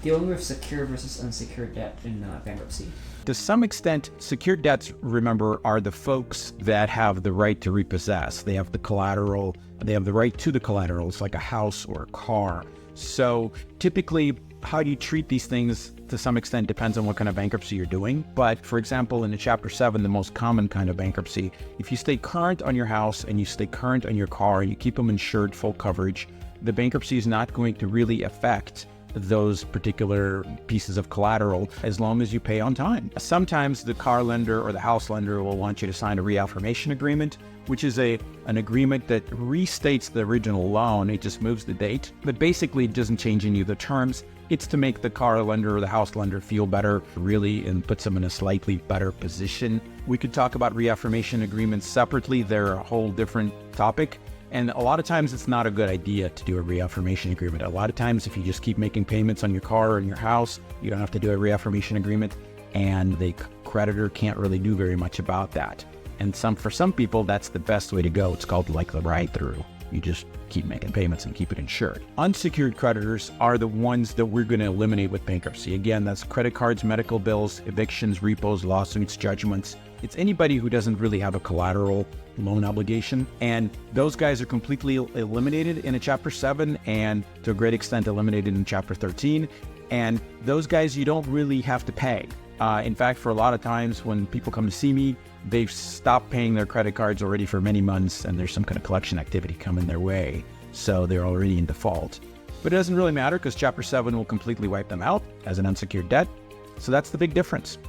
dealing with secured versus unsecured debt in bankruptcy? To some extent, secured debts, remember, are the folks that have the right to repossess. They have the collateral, they have the right to the collateral. It's like a house or a car. So typically, how do you treat these things to some extent depends on what kind of bankruptcy you're doing. But for example, in the Chapter 7, the most common kind of bankruptcy, if you stay current on your house and you stay current on your car and you keep them insured full coverage, the bankruptcy is not going to really affect those particular pieces of collateral as long as you pay on time. Sometimes the car lender or the house lender will want you to sign a reaffirmation agreement, which is an agreement that restates the original loan. It just moves the date, but basically it doesn't change any of the terms. It's to make the car lender or the house lender feel better, really, and puts them in a slightly better position. We could talk about reaffirmation agreements separately. They're a whole different topic. And a lot of times it's not a good idea to do a reaffirmation agreement. A lot of times if you just keep making payments on your car or in your house, you don't have to do a reaffirmation agreement, and the creditor can't really do very much about that. And for some people, that's the best way to go. It's called like the ride-through. You just keep making payments and keep it insured. Unsecured creditors are the ones that we're going to eliminate with bankruptcy. Again, that's credit cards, medical bills, evictions, repos, lawsuits, judgments. It's anybody who doesn't really have a collateral loan obligation. And those guys are completely eliminated in a Chapter 7 and to a great extent eliminated in Chapter 13. And those guys you don't really have to pay. In fact, for a lot of times when people come to see me, they've stopped paying their credit cards already for many months and there's some kind of collection activity coming their way. So they're already in default. But it doesn't really matter because Chapter 7 will completely wipe them out as an unsecured debt. So that's the big difference.